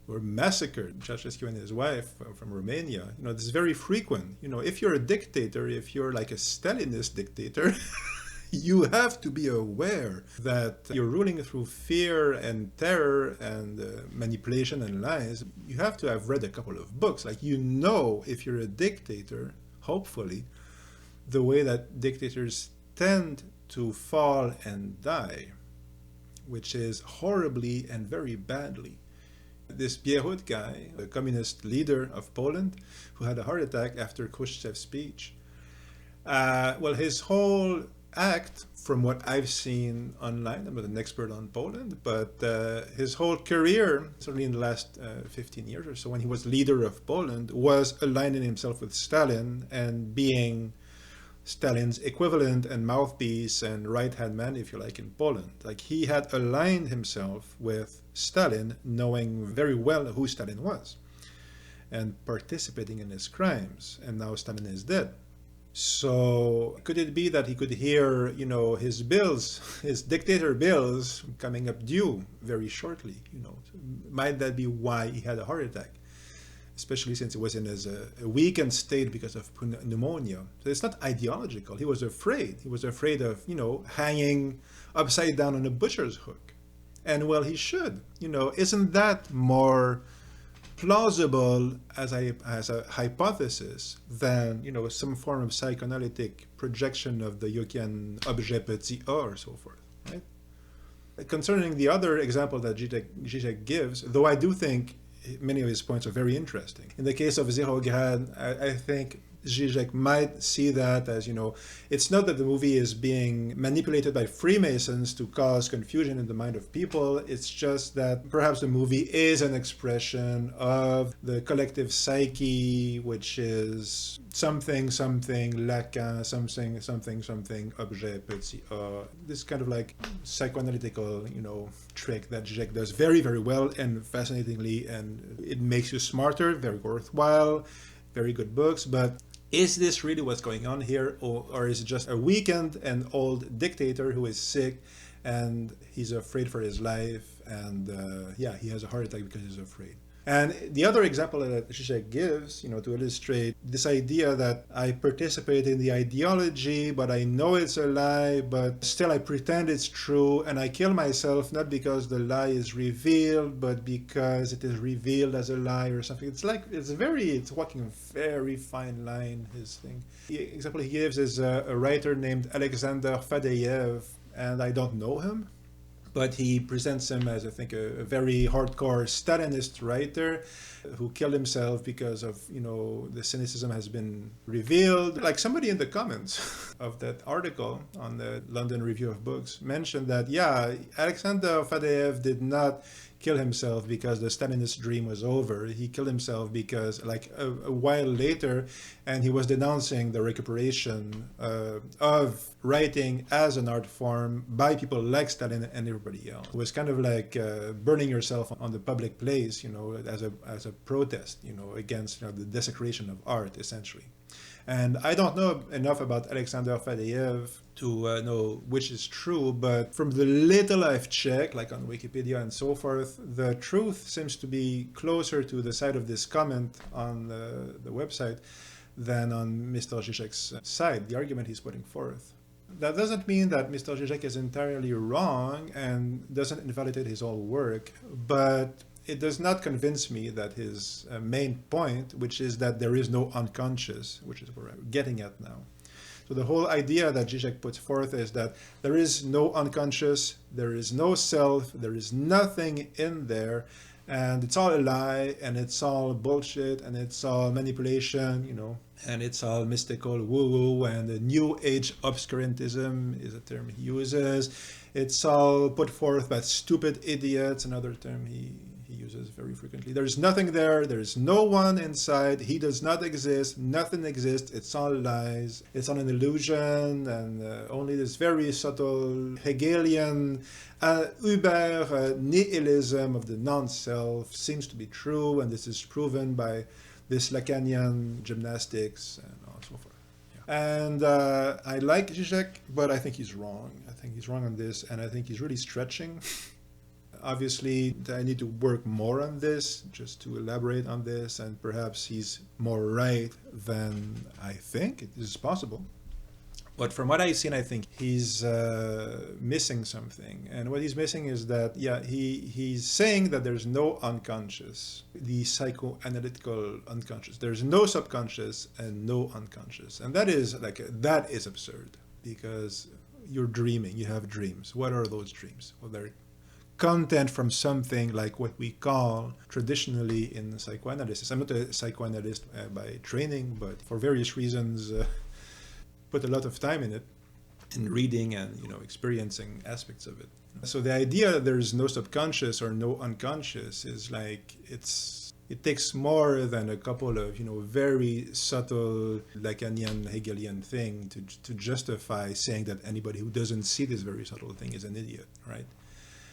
Were massacred. Ceausescu and his wife from Romania. This is very frequent. If you're a dictator, if you're like a Stalinist dictator, you have to be aware that you're ruling through fear and terror and manipulation and lies. You have to have read a couple of books. Like, if you're a dictator, hopefully, the way that dictators tend to fall and die, which is horribly and very badly. This Bierut guy, the communist leader of Poland, who had a heart attack after Khrushchev's speech, his whole act, from what I've seen online, I'm not an expert on Poland, but his whole career, certainly in the last 15 years or so, when he was leader of Poland, was aligning himself with Stalin and being Stalin's equivalent and mouthpiece and right-hand man, if you like, in Poland. Like, he had aligned himself with Stalin, knowing very well who Stalin was, and participating in his crimes, and now Stalin is dead. So could it be that he could hear, his bills, his dictator bills coming up due very shortly? Might that be why he had a heart attack? Especially since he was in a weakened state because of pneumonia. So it's not ideological. He was afraid. He was afraid of, hanging upside down on a butcher's hook. And well, he should. Isn't that more plausible as a hypothesis than some form of psychoanalytic projection of the Jungian objet petit a or so forth, right? Concerning the other example that Zizek gives, though I do think many of his points are very interesting. In the case of Zerograd, I think Zizek might see that as, it's not that the movie is being manipulated by Freemasons to cause confusion in the mind of people. It's just that perhaps the movie is an expression of the collective psyche, which is something, Lacan, something, objet, petit a. This kind of like psychoanalytical, trick that Zizek does very, very well and fascinatingly, and it makes you smarter, very worthwhile, very good books. But is this really what's going on here, or is it just a weakened and old dictator who is sick and he's afraid for his life, and he has a heart attack because he's afraid? And the other example that Zizek gives, to illustrate this idea that I participate in the ideology, but I know it's a lie, but still I pretend it's true, and I kill myself not because the lie is revealed, but because it is revealed as a lie or something. It's walking a very fine line, his thing. The example he gives is a writer named Alexander Fadeyev, and I don't know him, but he presents him as, I think, a very hardcore Stalinist writer who killed himself because of, the cynicism has been revealed. Like, somebody in the comments of that article on the London Review of Books mentioned that, Alexander Fadeyev did not kill himself because the Stalinist dream was over. He killed himself because, like, a while later, and he was denouncing the recuperation of writing as an art form by people like Stalin and everybody else. It was kind of like burning yourself on the public place, as a protest, against the desecration of art, essentially. And I don't know enough about Alexander Fadeyev to know which is true, but from the little I've checked, like on Wikipedia and so forth, the truth seems to be closer to the side of this comment on the website than on Mr. Zizek's side, the argument he's putting forth. That doesn't mean that Mr. Zizek is entirely wrong and doesn't invalidate his whole work, but it does not convince me that his main point, which is that there is no unconscious, which is what I'm getting at now. So the whole idea that Zizek puts forth is that there is no unconscious, there is no self, there is nothing in there, and it's all a lie, and it's all bullshit, and it's all manipulation, you know, and it's all mystical woo-woo, and the New Age obscurantism is a term he uses. It's all put forth by stupid idiots, another term he uses very frequently. There's nothing there, there's no one inside, he does not exist, nothing exists, it's all lies, it's all an illusion, and only this very subtle Hegelian uber nihilism of the non-self seems to be true, and this is proven by this Lacanian gymnastics and so forth. Yeah. And I like Zizek, but I think he's wrong. I think he's wrong on this, and I think he's really stretching. Obviously, I need to work more on this, just to elaborate on this, and perhaps he's more right than I think. It is possible. But from what I've seen, I think he's missing something. And what he's missing is that, yeah, he's saying that there's no unconscious, the psychoanalytical unconscious. There's no subconscious and no unconscious. And that is absurd, because you're dreaming, you have dreams. What are those dreams? Well, they're content from something like what we call traditionally in psychoanalysis. I'm not a psychoanalyst by training, but for various reasons, put a lot of time in it, in reading and experiencing aspects of it. So the idea that there's no subconscious or no unconscious is like it takes more than a couple of very subtle Lacanian Hegelian thing to justify saying that anybody who doesn't see this very subtle thing is an idiot, right?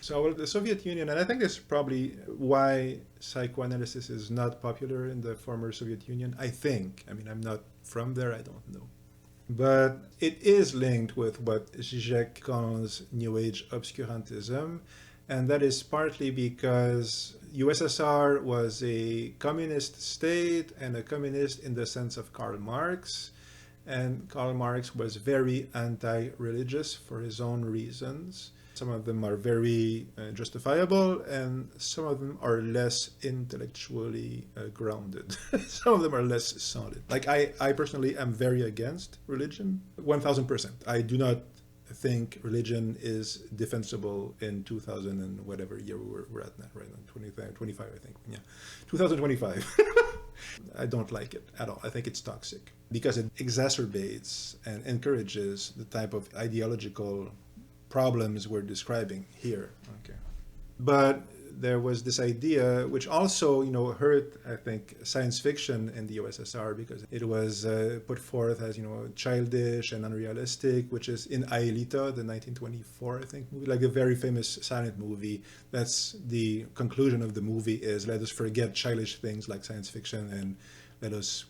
So the Soviet Union, and I think this is probably why psychoanalysis is not popular in the former Soviet Union, I think. I mean, I'm not from there, I don't know. But it is linked with what Zizek calls New Age obscurantism, and that is partly because USSR was a communist state, and a communist in the sense of Karl Marx, and Karl Marx was very anti-religious for his own reasons. Some of them are very justifiable, and some of them are less intellectually grounded. Some of them are less solid. Like I personally am very against religion, 1000%. I do not think religion is defensible in 2000 and whatever year we're at now, right now, 25, I think. Yeah, 2025. I don't like it at all. I think it's toxic because it exacerbates and encourages the type of ideological problems we're describing here. Okay, but there was this idea which also hurt, I think, science fiction in the USSR, because it was put forth as childish and unrealistic, which is in Aelita, the 1924 I think movie, like a very famous silent movie. That's the conclusion of the movie, is let us forget childish things like science fiction and let us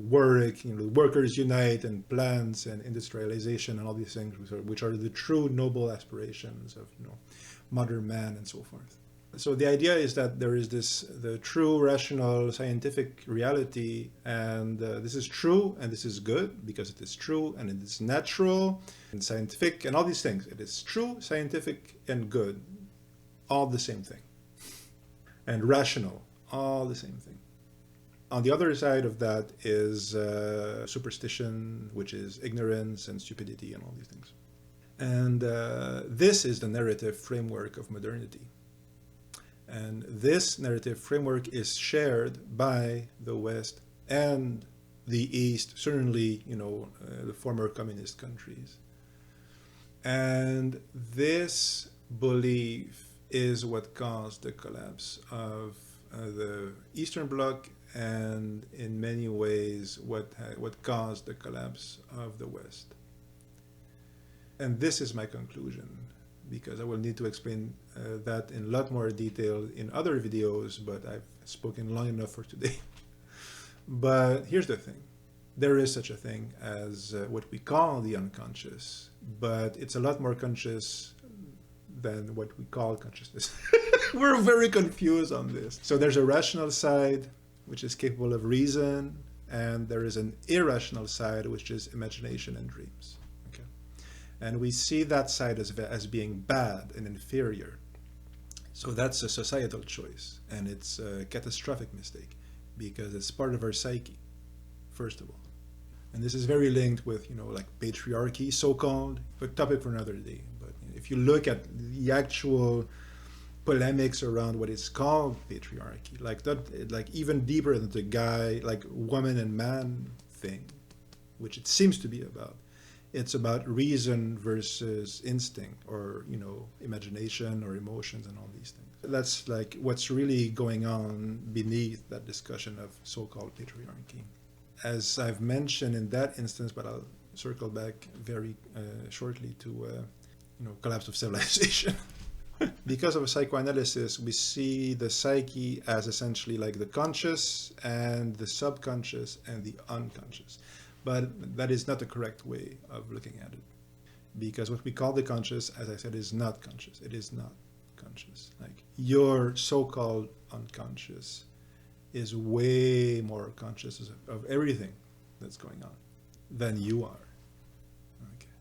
work, workers unite, and plants and industrialization and all these things, which are the true noble aspirations of modern man and so forth. So the idea is that there is the true rational scientific reality, and this is true and this is good because it is true and it is natural and scientific and all these things. It is true, scientific, and good, all the same thing, and rational, all the same thing. On the other side of that is superstition, which is ignorance and stupidity and all these things. And this is the narrative framework of modernity. And this narrative framework is shared by the West and the East, certainly, the former communist countries. And this belief is what caused the collapse of the Eastern Bloc, and in many ways what caused the collapse of the West. And this is my conclusion, because I will need to explain that in a lot more detail in other videos, but I've spoken long enough for today. But here's the thing. There is such a thing as what we call the unconscious, but it's a lot more conscious than what we call consciousness. We're very confused on this. So there's a rational side, which is capable of reason, and there is an irrational side, which is imagination and dreams. Okay. And we see that side as being bad and inferior. So that's a societal choice, and it's a catastrophic mistake because it's part of our psyche, first of all. And this is very linked with, like patriarchy, so-called, but topic for another day. But if you look at the actual polemics around what is called patriarchy, like that, like even deeper than the guy, like woman and man thing, which it seems to be about. It's about reason versus instinct, or imagination or emotions and all these things. That's like what's really going on beneath that discussion of so-called patriarchy. As I've mentioned in that instance, but I'll circle back very shortly to collapse of civilization. Because of psychoanalysis, we see the psyche as essentially like the conscious and the subconscious and the unconscious. But that is not the correct way of looking at it. Because what we call the conscious, as I said, is not conscious. It is not conscious. Like your so-called unconscious is way more conscious of everything that's going on than you are. Okay.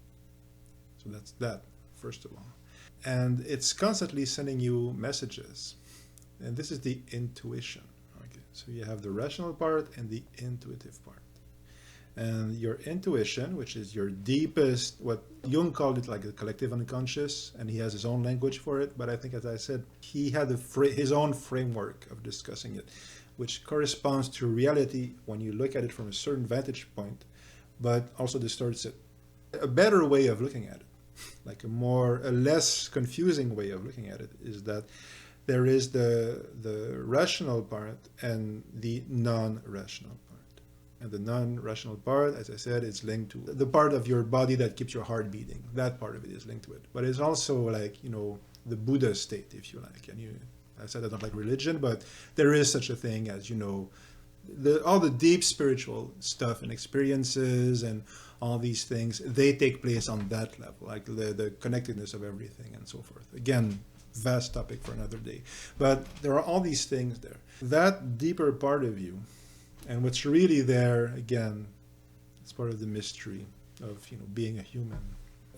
So that's that, first of all. And it's constantly sending you messages. And this is the intuition. Okay. So you have the rational part and the intuitive part. And your intuition, which is your deepest, what Jung called it like a collective unconscious, and he has his own language for it. But I think, as I said, he had his own framework of discussing it, which corresponds to reality when you look at it from a certain vantage point, but also distorts it. A better way of looking at it, like a less confusing way of looking at it, is that there is the rational part and the non-rational part. And the non-rational part, as I said, is linked to the part of your body that keeps your heart beating. That part of it is linked to it. But it's also like, the Buddha state, if you like. And I said I don't like religion, but there is such a thing as, all the deep spiritual stuff and experiences and all these things, they take place on that level, like the connectedness of everything and so forth. Again, vast topic for another day. But there are all these things there. That deeper part of you, and what's really there, again, it's part of the mystery of being a human.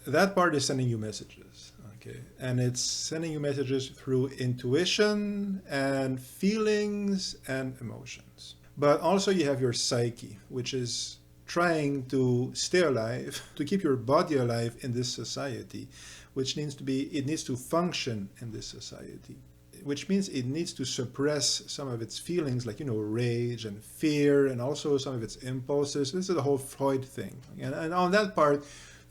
That part is sending you messages, okay? And it's sending you messages through intuition and feelings and emotions. But also you have your psyche, which is trying to stay alive, to keep your body alive in this society, which needs to function in this society. Which means it needs to suppress some of its feelings, like, rage and fear, and also some of its impulses. This is the whole Freud thing. And on that part,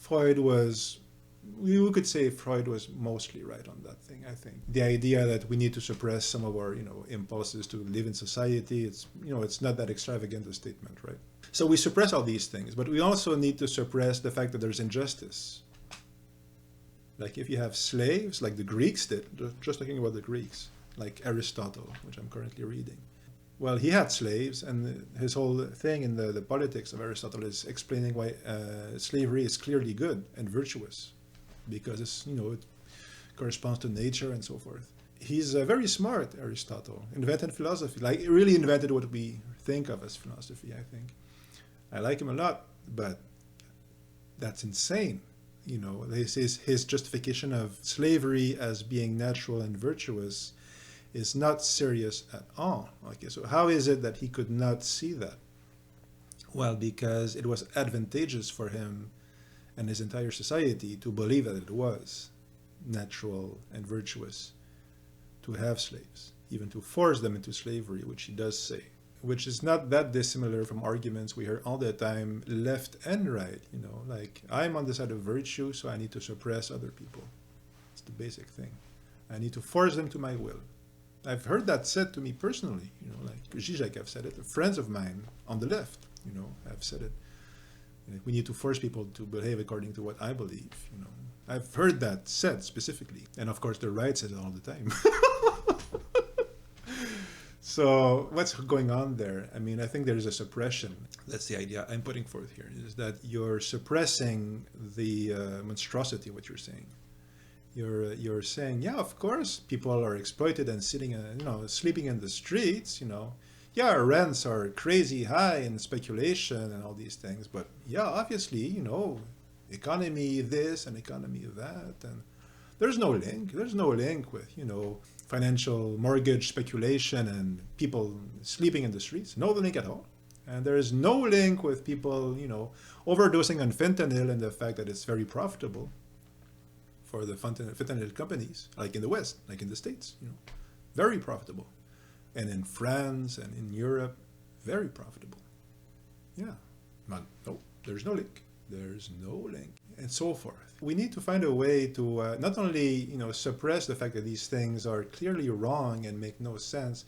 we could say Freud was mostly right on that thing, I think. The idea that we need to suppress some of our, impulses to live in society, it's not that extravagant a statement, right? So we suppress all these things, but we also need to suppress the fact that there's injustice. Like if you have slaves, like the Greeks did, just talking about the Greeks, like Aristotle, which I'm currently reading. Well, he had slaves, and his whole thing in the politics of Aristotle is explaining why slavery is clearly good and virtuous, because it corresponds to nature and so forth. He's very smart, Aristotle, invented philosophy, like really invented what we think of as philosophy, I think. I like him a lot, but that's insane. His justification of slavery as being natural and virtuous is not serious at all. Okay, so how is it that he could not see that? Well, because it was advantageous for him and his entire society to believe that it was natural and virtuous to have slaves, even to force them into slavery, which he does say. Which is not that dissimilar from arguments we hear all the time, left and right, like I'm on the side of virtue, so I need to suppress other people. It's the basic thing. I need to force them to my will. I've heard that said to me personally, like Zizek have said it, friends of mine on the left, have said it. Like, we need to force people to behave according to what I believe, I've heard that said specifically. And of course the right says it all the time. So what's going on there? I mean, I think there's a suppression. That's the idea I'm putting forth here, is that you're suppressing the monstrosity, what you're saying. You're saying, yeah, of course, people are exploited and sitting, sleeping in the streets, Yeah, rents are crazy high and speculation and all these things. But yeah, obviously, economy this and economy that, and there's no link. There's no link with, financial mortgage speculation and people sleeping in the streets. No link at all. And there is no link with people, overdosing on fentanyl and the fact that it's very profitable for the fentanyl companies, like in the West, like in the States, very profitable. And in France and in Europe, very profitable. Yeah, no, there's no link. There's no link, and so forth. We need to find a way to not only, suppress the fact that these things are clearly wrong and make no sense,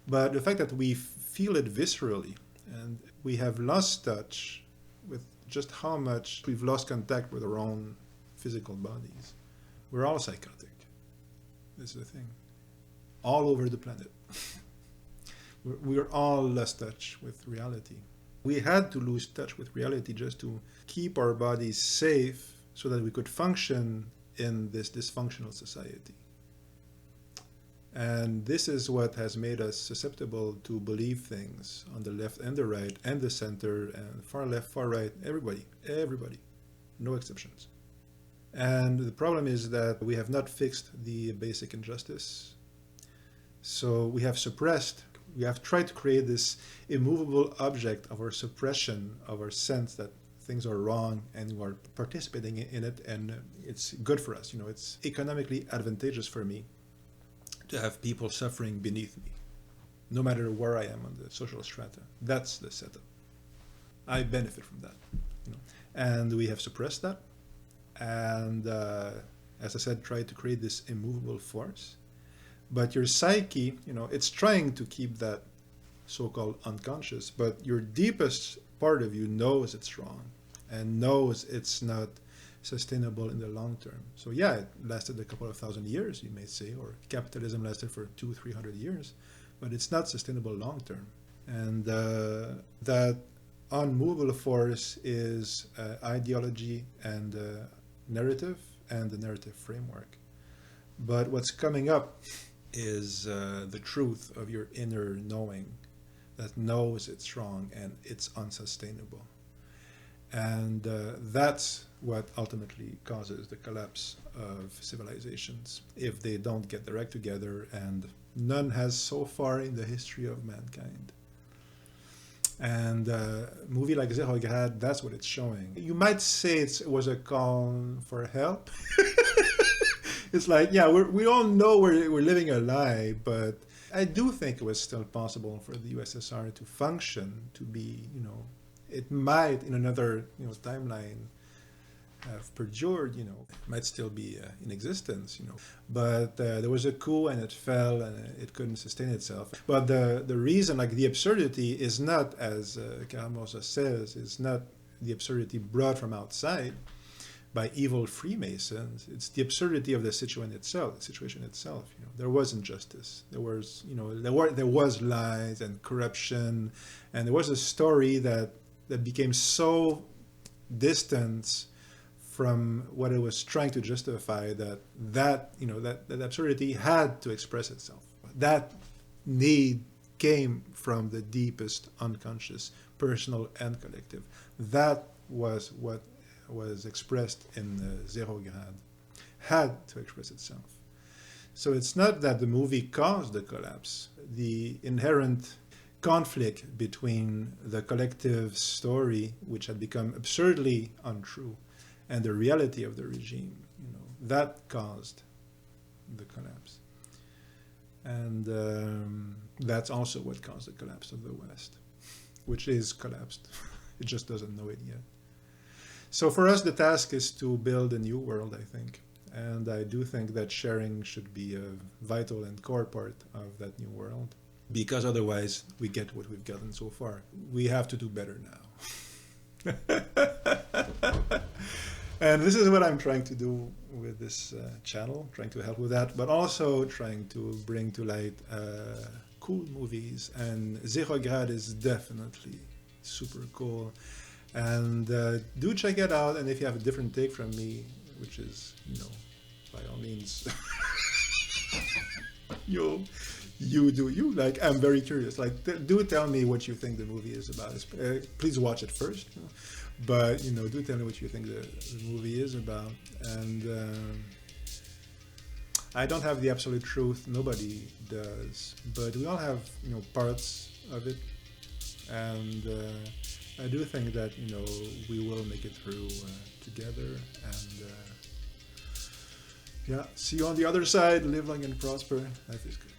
but the fact that we feel it viscerally, and we have lost touch with just how much we've lost contact with our own physical bodies. We're all psychotic. This is the thing. All over the planet. We're all lost touch with reality. We had to lose touch with reality just to keep our bodies safe so that we could function in this dysfunctional society. And this is what has made us susceptible to believe things on the left and the right and the center and far left, far right, everybody, no exceptions. And the problem is that we have not fixed the basic injustice. So we have tried to create this immovable object of our suppression, of our sense that things are wrong and we are participating in it, and it's good for us. It's economically advantageous for me to have people suffering beneath me, no matter where I am on the social strata. That's the setup. I benefit from that. And we have suppressed that. And as I said, tried to create this immovable force. But your psyche, it's trying to keep that so-called unconscious, but your deepest part of you knows it's wrong and knows it's not sustainable in the long term. So yeah, it lasted a couple of thousand years, you may say, or capitalism lasted for 200-300 years, but it's not sustainable long term. And that unmovable force is ideology and narrative and the narrative framework. But what's coming up is the truth of your inner knowing that knows it's wrong and it's unsustainable. And that's what ultimately causes the collapse of civilizations if they don't get their act together, and none has so far in the history of mankind. And a movie like Zerograd, that's what it's showing. You might say it was a call for help. It's like, yeah, we all know we're living a lie, but I do think it was still possible for the USSR to function, to be, it might in another, timeline have perjured, might still be in existence, But there was a coup and it fell and it couldn't sustain itself. But the reason, like the absurdity is not, as Kara-Murza says, is not the absurdity brought from outside by evil Freemasons. It's the absurdity of the situation itself. There was injustice. There was, there was lies and corruption, and there was a story that became so distant from what it was trying to justify that absurdity had to express itself. That need came from the deepest unconscious, personal and collective. That was what was expressed in Zerograd, had to express itself. So it's not that the movie caused the collapse. The inherent conflict between the collective story, which had become absurdly untrue, and the reality of the regime, that caused the collapse. And that's also what caused the collapse of the West, which is collapsed. It just doesn't know it yet. So for us, the task is to build a new world, I think. And I do think that sharing should be a vital and core part of that new world, because otherwise we get what we've gotten so far. We have to do better now. And this is what I'm trying to do with this channel, trying to help with that, but also trying to bring to light cool movies. And Zerograd is definitely super cool. And do check it out. And if you have a different take from me, which is, by all means, you do you. Like, I'm very curious. Like, do tell me what you think the movie is about. Please watch it first. But do tell me what you think the movie is about. And I don't have the absolute truth. Nobody does. But we all have parts of it, and I do think that we will make it through together. And yeah, see you on the other side. Live long and prosper. Life is good.